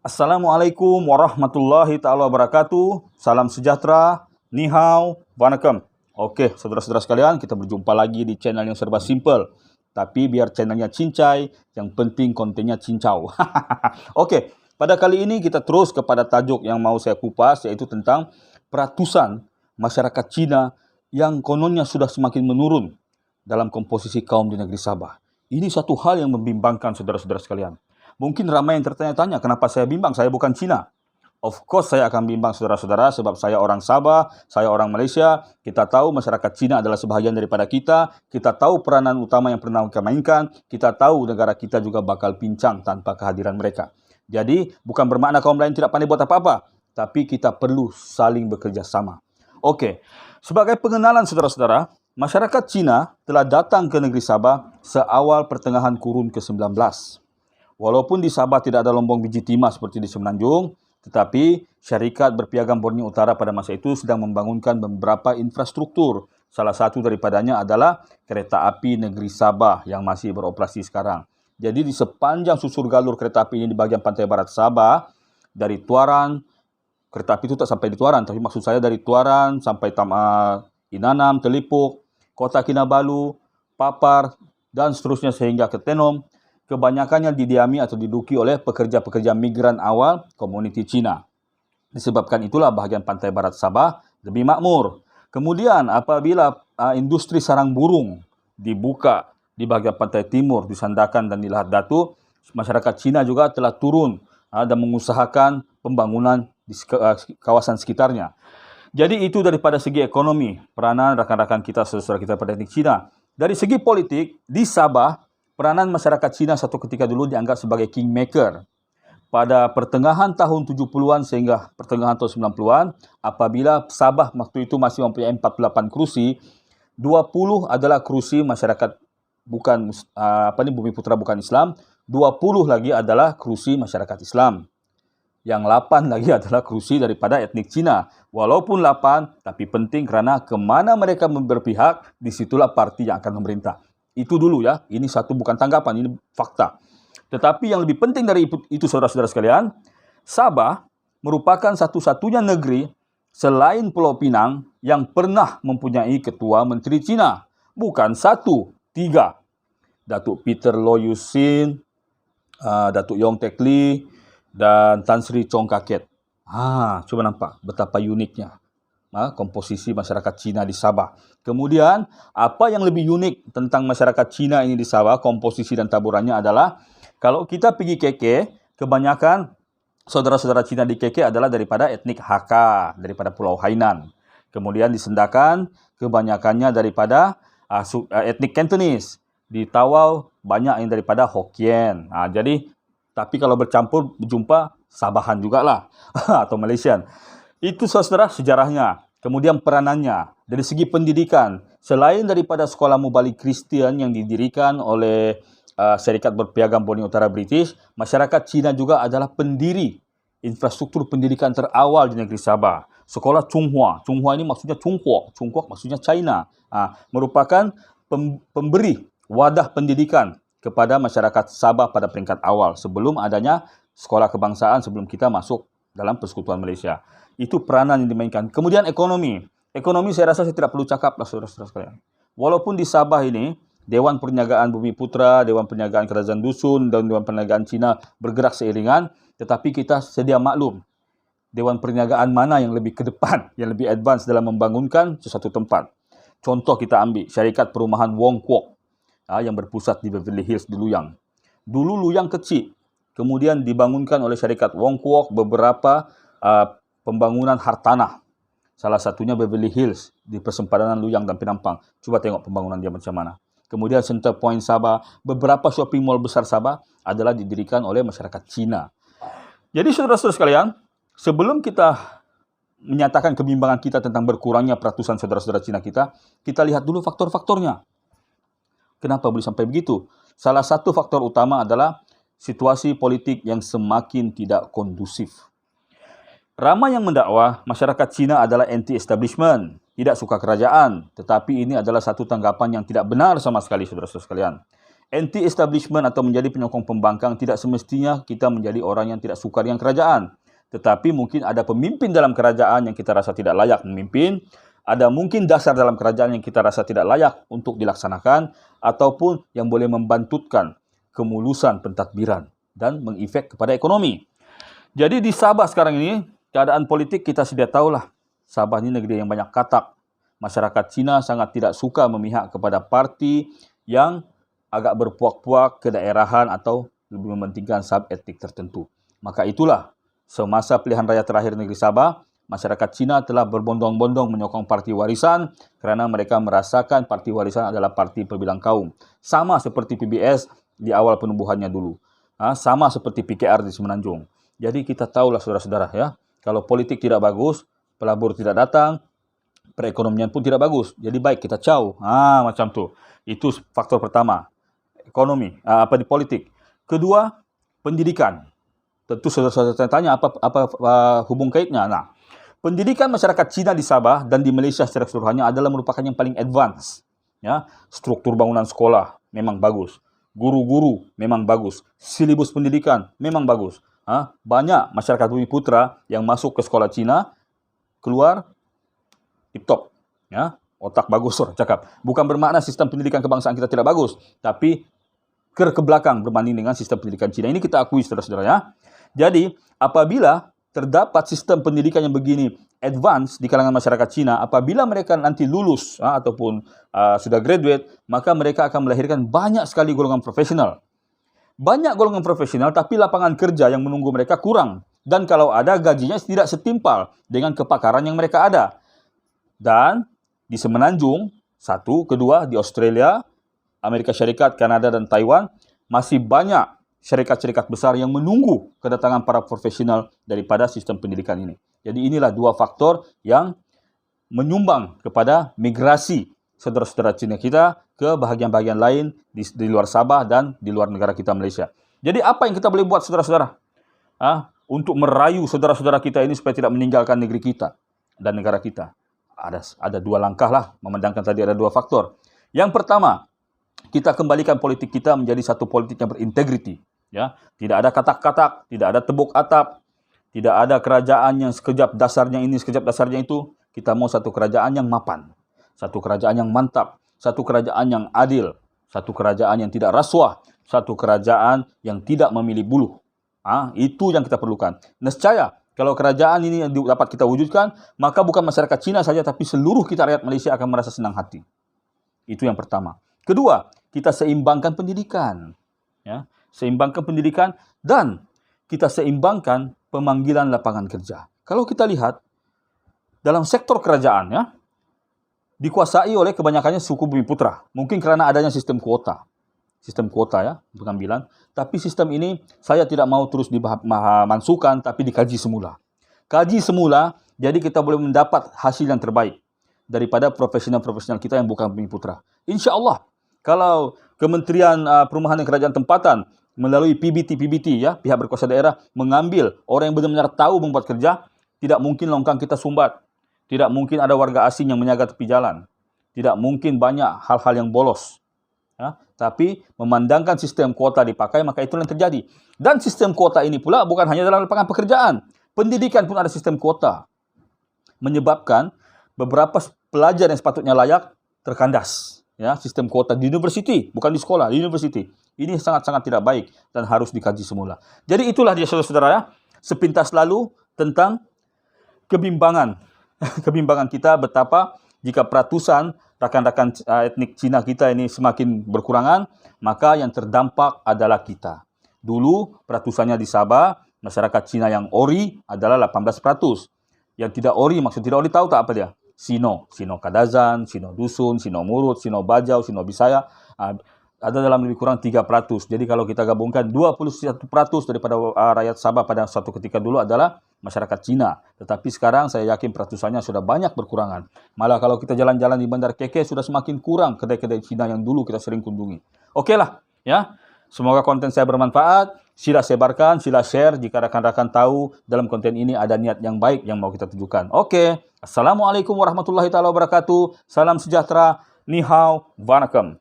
Assalamualaikum warahmatullahi taala wabarakatuh. Salam sejahtera. Ni hao, wanakkam. Okey, saudara-saudara sekalian, kita berjumpa lagi di channel yang serba simple. Tapi biar channelnya cincai, yang penting kontennya cincau. Okey, pada kali ini kita terus kepada tajuk yang mau saya kupas, iaitu tentang peratusan masyarakat Cina yang kononnya sudah semakin menurun dalam komposisi kaum di negeri Sabah. Ini satu hal yang membimbangkan saudara-saudara sekalian. Mungkin ramai yang tertanya-tanya, kenapa saya bimbang? Saya bukan Cina. Of course saya akan bimbang saudara-saudara sebab saya orang Sabah, saya orang Malaysia. Kita tahu masyarakat Cina adalah sebahagian daripada kita. Kita tahu peranan utama yang pernah mereka mainkan. Kita tahu negara kita juga bakal pincang tanpa kehadiran mereka. Jadi bukan bermakna kaum lain tidak pandai buat apa-apa. Tapi kita perlu saling bekerja sama. Okey, sebagai pengenalan saudara-saudara, masyarakat Cina telah datang ke negeri Sabah seawal pertengahan kurun ke-19. Walaupun di Sabah tidak ada lombong biji timah seperti di Semenanjung, tetapi syarikat berpiagam Borneo Utara pada masa itu sedang membangunkan beberapa infrastruktur. Salah satu daripadanya adalah kereta api negeri Sabah yang masih beroperasi sekarang. Jadi di sepanjang susur galur kereta api ini di bahagian pantai barat Sabah, dari Tuaran, kereta api itu tak sampai di Tuaran, tapi maksud saya dari Tuaran sampai Inanam, Telipuk, Kota Kinabalu, Papar, dan seterusnya sehingga ke Tenom, kebanyakannya didiami atau diduduki oleh pekerja-pekerja migran awal komuniti Cina. Disebabkan itulah bahagian pantai barat Sabah lebih makmur. Kemudian apabila industri sarang burung dibuka di bahagian pantai timur, di Sandakan dan di Lahad Datu, masyarakat Cina juga telah turun dan mengusahakan pembangunan di kawasan sekitarnya. Jadi itu daripada segi ekonomi, peranan rakan-rakan kita, saudara-saudara kita pada etnik Cina. Dari segi politik, di Sabah, peranan masyarakat Cina satu ketika dulu dianggap sebagai kingmaker. Pada pertengahan tahun 70-an sehingga pertengahan tahun 90-an, apabila Sabah waktu itu masih mempunyai 48 kerusi, 20 adalah kerusi masyarakat bukan Bumi Putra bukan Islam, 20 lagi adalah kerusi masyarakat Islam. Yang 8 lagi adalah kerusi daripada etnik Cina. Walaupun 8, tapi penting kerana kemana mereka berpihak, disitulah parti yang akan memerintah. Itu dulu ya, ini satu bukan tanggapan, ini fakta. Tetapi yang lebih penting dari itu saudara-saudara sekalian, Sabah merupakan satu-satunya negeri selain Pulau Pinang yang pernah mempunyai ketua menteri Cina. Bukan satu, 3. Datuk Peter Low Yusin, Datuk Yong Tek Lee, dan Tan Sri Chong Kaket. Cuba nampak betapa uniknya komposisi masyarakat Cina di Sabah. Kemudian, apa yang lebih unik tentang masyarakat Cina ini di Sabah, komposisi dan taburannya adalah, kalau kita pergi KK, kebanyakan saudara-saudara Cina di KK adalah daripada etnik Hakka, daripada Pulau Hainan. Kemudian di Sandakan, kebanyakannya daripada etnik Cantonese. Di Tawau, banyak yang daripada Hokkien. Tapi kalau bercampur, berjumpa Sabahan jugalah, atau Malaysian. Itu saudara sejarahnya. Kemudian peranannya. Dari segi pendidikan, selain daripada sekolah mubalik Kristian yang didirikan oleh Syarikat Berpiagam Borneo Utara British, masyarakat Cina juga adalah pendiri infrastruktur pendidikan terawal di negeri Sabah. Sekolah Chunghua. Chunghua ini maksudnya Chunghuo. Chunghuo maksudnya China. Merupakan pemberi wadah pendidikan kepada masyarakat Sabah pada peringkat awal sebelum adanya sekolah kebangsaan, sebelum kita masuk dalam Persekutuan Malaysia. Itu peranan yang dimainkan. Kemudian ekonomi. Ekonomi saya rasa saya tidak perlu cakap lah saudara-saudara sekalian. Walaupun di Sabah ini, Dewan Perniagaan Bumi-Putra, Dewan Perniagaan Kerajaan Dusun dan Dewan Perniagaan Cina bergerak seiringan, tetapi kita sedia maklum Dewan Perniagaan mana yang lebih ke depan, yang lebih advance dalam membangunkan sesuatu tempat. Contoh kita ambil Syarikat Perumahan Wong Kwok yang berpusat di Beverly Hills di Luyang. Dulu Luyang kecil, kemudian dibangunkan oleh Syarikat Wong Kwok beberapa pembangunan hartanah. Salah satunya Beverly Hills di persempadanan Luyang dan Penampang. Cuba tengok pembangunan dia macam mana. Kemudian Center Point Sabah, beberapa shopping mall besar Sabah adalah didirikan oleh masyarakat Cina. Jadi saudara-saudara sekalian, sebelum kita menyatakan kebimbangan kita tentang berkurangnya peratusan saudara-saudara Cina kita lihat dulu faktor-faktornya. Kenapa boleh sampai begitu? Salah satu faktor utama adalah situasi politik yang semakin tidak kondusif. Ramai yang mendakwa masyarakat Cina adalah anti-establishment, tidak suka kerajaan. Tetapi ini adalah satu tanggapan yang tidak benar sama sekali, saudara-saudara sekalian. Anti-establishment atau menjadi penyokong pembangkang tidak semestinya kita menjadi orang yang tidak suka dengan kerajaan. Tetapi mungkin ada pemimpin dalam kerajaan yang kita rasa tidak layak memimpin, ada mungkin dasar dalam kerajaan yang kita rasa tidak layak untuk dilaksanakan, ataupun yang boleh membantutkan kemulusan pentadbiran dan mengefek kepada ekonomi. Jadi di Sabah sekarang ini, keadaan politik kita sudah tahulah. Sabah ini negeri yang banyak katak. Masyarakat Cina sangat tidak suka memihak kepada parti yang agak berpuak-puak kedaerahan atau lebih mementingkan sub-etnik tertentu. Maka itulah, semasa pilihan raya terakhir negeri Sabah, masyarakat Cina telah berbondong-bondong menyokong parti warisan kerana mereka merasakan parti warisan adalah parti perbilang kaum. Sama seperti PBS di awal penubuhannya dulu. Sama seperti PKR di Semenanjung. Jadi kita tahulah saudara-saudara ya, kalau politik tidak bagus, pelabur tidak datang, perekonomian pun tidak bagus. Jadi baik kita jauh. Macam tu. Itu faktor pertama. Ekonomi, di politik. Kedua, pendidikan. Tentu saudara-saudara tanya apa hubung kaitnya. Nah, pendidikan masyarakat Cina di Sabah dan di Malaysia secara keseluruhannya adalah merupakan yang paling advance. Ya, struktur bangunan sekolah memang bagus. Guru-guru memang bagus. Silibus pendidikan memang bagus. Banyak masyarakat Bumi Putra yang masuk ke sekolah Cina, keluar tip-top. Ya, otak bagus orang cakap. Bukan bermakna sistem pendidikan kebangsaan kita tidak bagus, tapi ke belakang berbanding dengan sistem pendidikan Cina. Ini kita akui saudara-saudara ya. Jadi, apabila terdapat sistem pendidikan yang begini advance di kalangan masyarakat Cina, apabila mereka nanti lulus ataupun sudah graduate, maka mereka akan melahirkan banyak sekali golongan profesional. Banyak golongan profesional, tapi lapangan kerja yang menunggu mereka kurang. Dan kalau ada, gajinya tidak setimpal dengan kepakaran yang mereka ada. Dan di Semenanjung, satu, kedua, di Australia, Amerika Syarikat, Kanada, dan Taiwan, masih banyak syarikat-syarikat besar yang menunggu kedatangan para profesional daripada sistem pendidikan ini. Jadi inilah dua faktor yang menyumbang kepada migrasi saudara-saudara Cina kita ke bahagian-bahagian lain di luar Sabah dan di luar negara kita Malaysia. Jadi apa yang kita boleh buat saudara-saudara? Untuk merayu saudara-saudara kita ini supaya tidak meninggalkan negeri kita dan negara kita. Ada dua langkah lah, memandangkan tadi ada dua faktor. Yang pertama, kita kembalikan politik kita menjadi satu politik yang berintegriti. Ya, tidak ada katak-katak, tidak ada tebuk atap, tidak ada kerajaan yang sekejap dasarnya ini, sekejap dasarnya itu. Kita mau satu kerajaan yang mapan, satu kerajaan yang mantap, satu kerajaan yang adil, satu kerajaan yang tidak rasuah, satu kerajaan yang tidak memilih buluh. Itu yang kita perlukan. Nescaya, kalau kerajaan ini dapat kita wujudkan, maka bukan masyarakat Cina saja, tapi seluruh kita rakyat Malaysia akan merasa senang hati. Itu yang pertama. Kedua, kita seimbangkan pendidikan. Ya, seimbangkan pendidikan dan kita seimbangkan pemanggilan lapangan kerja. Kalau kita lihat, dalam sektor kerajaan, ya, dikuasai oleh kebanyakannya suku Bumi Putra. Mungkin kerana adanya sistem kuota. Sistem kuota ya, pengambilan. Tapi sistem ini saya tidak mau terus dimansuhkan, tapi dikaji semula. Kaji semula, jadi kita boleh mendapat hasil yang terbaik daripada profesional-profesional kita yang bukan Bumi Putra. InsyaAllah, kalau Kementerian Perumahan dan Kerajaan Tempatan melalui PBT ya, pihak berkuasa daerah mengambil orang yang benar-benar tahu membuat kerja, tidak mungkin longkang kita sumbat. Tidak mungkin ada warga asing yang menjaga tepi jalan. Tidak mungkin banyak hal-hal yang bolos. Ya, tapi memandangkan sistem kuota dipakai, maka itulah yang terjadi. Dan sistem kuota ini pula bukan hanya dalam lapangan pekerjaan. Pendidikan pun ada sistem kuota. Menyebabkan beberapa pelajar yang sepatutnya layak terkandas. Ya, sistem kuota di universiti, bukan di sekolah, di universiti. Ini sangat-sangat tidak baik dan harus dikaji semula. Jadi itulah dia saudara-saudara ya, sepintas lalu tentang kebimbangan. Kebimbangan kita betapa jika peratusan rakan-rakan etnik Cina kita ini semakin berkurangan, maka yang terdampak adalah kita. Dulu peratusannya di Sabah, masyarakat Cina yang ori adalah 18%. Yang tidak ori, maksud tidak ori tahu tak apa dia? Sino Kadazan, Sino Dusun, Sino Murut, Sino Bajau, Sino Bisaya, ada dalam lebih kurang 3%. Jadi kalau kita gabungkan 21% daripada rakyat Sabah pada suatu ketika dulu adalah masyarakat Cina. Tetapi sekarang saya yakin peratusannya sudah banyak berkurangan. Malah kalau kita jalan-jalan di Bandar Keke sudah semakin kurang kedai-kedai Cina yang dulu kita sering kunjungi. Okeylah, ya. Semoga konten saya bermanfaat. Sila sebarkan, sila share jika rakan-rakan tahu dalam konten ini ada niat yang baik yang mau kita tunjukkan. Okey. Assalamualaikum warahmatullahi wabarakatuh. Salam sejahtera. Ni hao, vanakkam.